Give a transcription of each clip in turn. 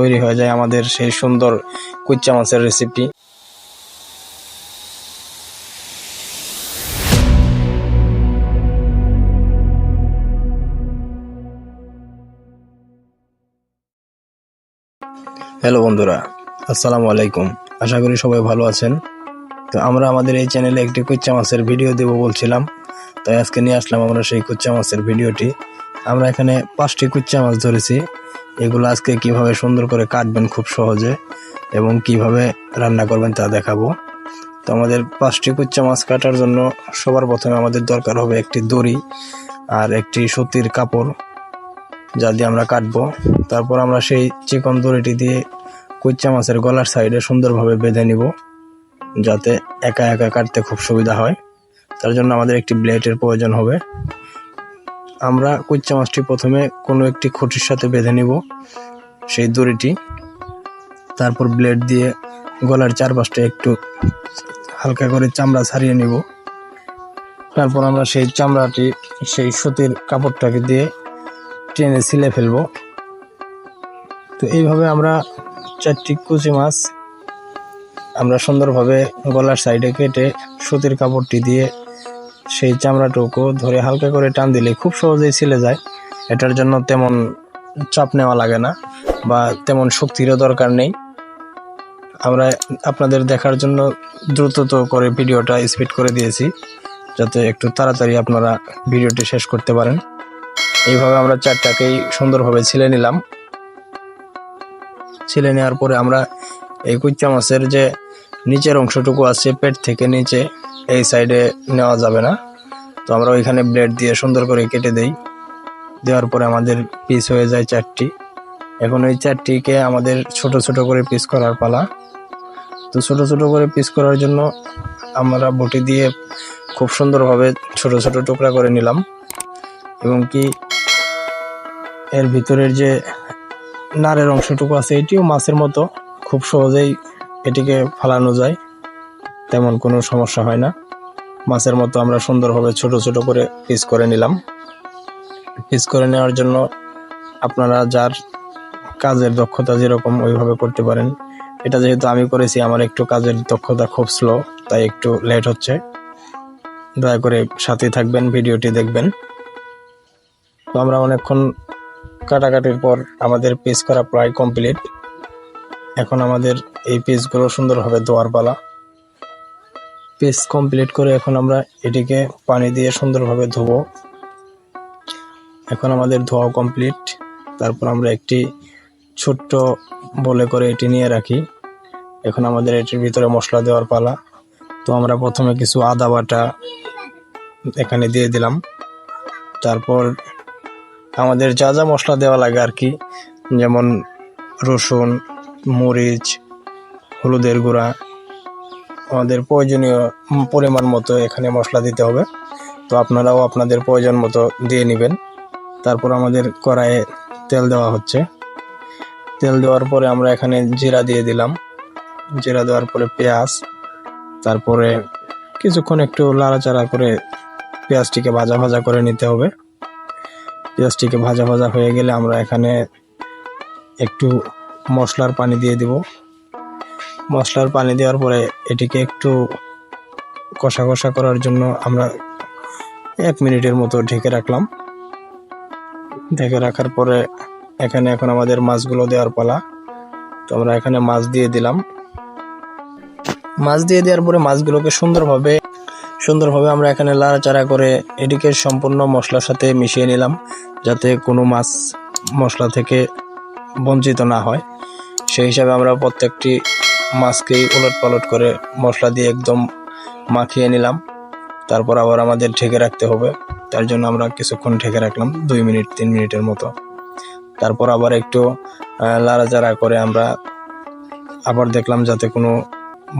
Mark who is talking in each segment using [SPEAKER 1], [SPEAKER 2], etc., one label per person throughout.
[SPEAKER 1] তৈরি হয়ে যায় আমাদের সেই সুন্দর কুচ্চা মাছের রেসিপি। হ্যালো বন্ধুরা, আসসালামু আলাইকুম। আশা করি সবাই ভালো আছেন। তো আমরা আমাদের এই চ্যানেলে একটি কুচ্চা মাছের ভিডিও দেব বলছিলাম, তাই আজকে নিয়ে আসলাম আমরা সেই কুচ্চা মাছের ভিডিওটি। আমরা এখানে 5টি কুচ্চা মাছ ধরেছি। এগুলো আজকে কিভাবে সুন্দর করে কাটবেন খুব সহজে এবং কিভাবে রান্না করবেন তা দেখাবো। তো আমাদের 5টি কুচ্চা মাছ কাটার জন্য সবার প্রথমে আমাদের দরকার হবে একটি দড়ি আর একটি সুতির কাপড়, যা দিয়ে আমরা কাটবো। তারপর আমরা সেই চিকন দড়িটি দিয়ে কুচ্চা মাছের গলার সাইডে সুন্দরভাবে বেঁধে নিব, যাতে একা একা কাটতে খুব সুবিধা হয়। তার জন্য আমাদের একটি ব্লেডের প্রয়োজন হবে। আমরা কুচ্চা মাছটি প্রথমে কোনো একটি খুঁটির সাথে বেঁধে নিব সেই দড়িটি। তারপর ব্লেড দিয়ে গলার চারপাশটা একটু হালকা করে চামড়া ছাড়িয়ে নিব। তারপর আমরা সেই চামড়াটি সেই সুতির কাপড়টাকে দিয়ে টেনে ছিলে ফেলবো। তো এইভাবে আমরা 4টি কুচি মাছ আমরা সুন্দরভাবে গলার সাইডে কেটে সুতির কাপড়টি দিয়ে সেই চামড়াটুকু ধরে হালকা করে টান দিলে খুব সহজেই ছিলে যায়। এটার জন্য তেমন চাপ নেওয়া লাগে না বা তেমন শক্তিরও দরকার নেই। আমরা আপনাদের দেখার জন্য দ্রুত করে ভিডিওটা স্পিড করে দিয়েছি, যাতে একটু তাড়াতাড়ি আপনারা ভিডিওটি শেষ করতে পারেন। এইভাবে আমরা 4টাকেই সুন্দরভাবে ছিলে নিলাম। ছিলে নেওয়ার পরে আমরা এই কুচ্চা মাছের যে নিচের অংশটুকু আছে পেট থেকে নিচে, এই সাইডে নেওয়া যাবে না। তো আমরা ওইখানে ব্লেড দিয়ে সুন্দর করে কেটে দেই। দেওয়ার পরে আমাদের পিস হয়ে যায় 4টি। এখন ওই 4টিকে আমাদের ছোট ছোট করে পিস করার পালা। তো ছোট ছোট করে পিস করার জন্য আমরা বটি দিয়ে খুব সুন্দরভাবে ছোট ছোট টুকরা করে নিলাম, এবং কি এর ভিতরের যে নাড়ের অংশটুকু আছে এটিও মাছের মতো খুব সহজেই এটিকে ফালানো যায়, তেমন কোনো সমস্যা হয় না। মাছের মতো আমরা সুন্দরভাবে ছোট ছোট করে পিস করে নিলাম। পিস করে নেওয়ার জন্য আপনারা যার কাজের দক্ষতা যেরকম ওইভাবে করতে পারেন। এটা যেহেতু আমি করেছি, আমার একটু কাজের দক্ষতা খুব স্লো, তাই একটু লেট হচ্ছে। দয়া করে সাথে থাকবেন, ভিডিওটি দেখবেন। তো আমরা অনেকক্ষণ কাটাকাটির পর আমাদের পিস করা প্রায় কমপ্লিট। এখন আমাদের এই পিসগুলো সুন্দরভাবে ধোয়ার পালা। পিস কমপ্লিট করে এখন আমরা এটিকে পানি দিয়ে সুন্দরভাবে ধোবো। এখন আমাদের ধোয়া কমপ্লিট। তারপর আমরা একটি ছোট্ট বলে করে এটি নিয়ে রাখি। এখন আমাদের এটির ভিতরে মশলা দেওয়ার পালা। তো আমরা প্রথমে কিছু আদা বাটা এখানে দিয়ে দিলাম। তারপর আমাদের যা যা মশলা দেওয়া লাগে আর কি, যেমন রসুন, মরিচ, হলুদের গুঁড়া, আমাদের প্রয়োজনীয় পরিমাণ মতো এখানে মশলা দিতে হবে। তো আপনারাও আপনাদের প্রয়োজন মতো দিয়ে নেবেন। তারপর আমাদের কড়াইয়ে তেল দেওয়া হচ্ছে। তেল দেওয়ার পরে আমরা এখানে জিরা দিয়ে দিলাম। জিরা দেওয়ার পরে পেঁয়াজ, তারপরে কিছুক্ষণ একটু লাড়াচাড়া করে পেঁয়াজটিকে ভাজা ভাজা করে নিতে হবে। পেঁয়াজটিকে ভাজা ভাজা হয়ে গেলে আমরা এখানে একটু মশলার পানি দিয়ে দিব। মশলার পানি দেওয়ার পরে এটিকে একটু কষা কষা করার জন্য আমরা 1 মিনিটের মতো ঢেকে রাখলাম। ঢেকে রাখার পরে এখানে এখন আমাদের মাছগুলো দেওয়ার পালা। তো আমরা এখানে মাছ দিয়ে দিলাম। মাছ দিয়ে দেওয়ার পরে মাছগুলোকে সুন্দরভাবে আমরা এখানে লাড়াচাড়া করে এটিকে সম্পূর্ণ মশলার সাথে মিশিয়ে নিলাম, যাতে কোনো মাছ মশলা থেকে বঞ্চিত না হয়। সেই হিসাবে আমরা প্রত্যেকটি মাছকেই উলট পালট করে মশলা দিয়ে একদম মাখিয়ে নিলাম। তারপর আবার আমাদের ঢেকে রাখতে হবে। তার জন্য আমরা কিছুক্ষণ ঢেকে রাখলাম, 2 মিনিট 3 মিনিটের মতো। তারপর আবার একটু লাড়াচাড়া করে আমরা আবার দেখলাম যাতে কোনো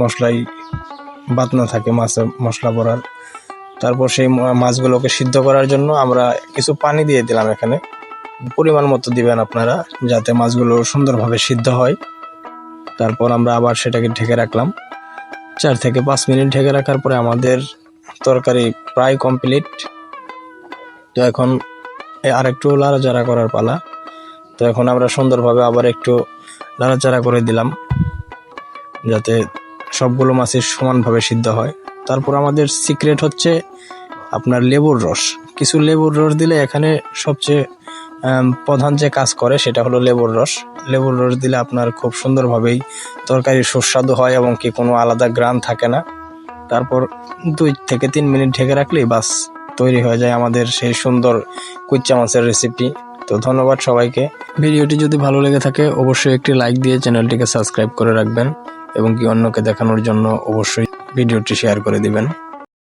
[SPEAKER 1] মশলাই বাদ না থাকে মাছে মশলা ভরার। তারপর সেই মাছগুলোকে সিদ্ধ করার জন্য আমরা কিছু পানি দিয়ে দিলাম। এখানে পরিমাণ মতো দিবেন আপনারা, যাতে মাছগুলো সুন্দরভাবে সিদ্ধ হয়। তারপর আমরা আবার সেটাকে ঢেকে রাখলাম। 4 থেকে 5 মিনিট ঢেকে রাখার পরে আমাদের তরকারি প্রায় কমপ্লিট। তো এখন আরেকটু লাড়াচাড়া করার পালা। তো এখন আমরা সুন্দরভাবে আবার একটু নাড়াচাড়া করে দিলাম যাতে সবগুলো মাছই সমানভাবে সিদ্ধ হয়। তারপর আমাদের সিক্রেট হচ্ছে আপনার লেবুর রস। কিছু লেবুর রস দিলে এখানে সবচেয়ে প্রধান যে কাজ করে সেটা হলো লেবুর রস। লেবুর রস দিলে আপনার খুব সুন্দরভাবেই তরকারি সুস্বাদু হয় এবং কি কোনো আলাদা গ্রান থাকে না। তারপর 2 থেকে 3 মিনিট ঢেকে রাখলেই বাস তৈরি হয়ে যায় আমাদের সেই সুন্দর কুইচা মাছের রেসিপি। তো ধন্যবাদ সবাইকে। ভিডিওটি যদি ভালো লেগে থাকে অবশ্যই একটি লাইক দিয়ে চ্যানেলটিকে সাবস্ক্রাইব করে রাখবেন এবং কি অন্যকে দেখানোর জন্য অবশ্যই ভিডিওটি শেয়ার করে দিবেন।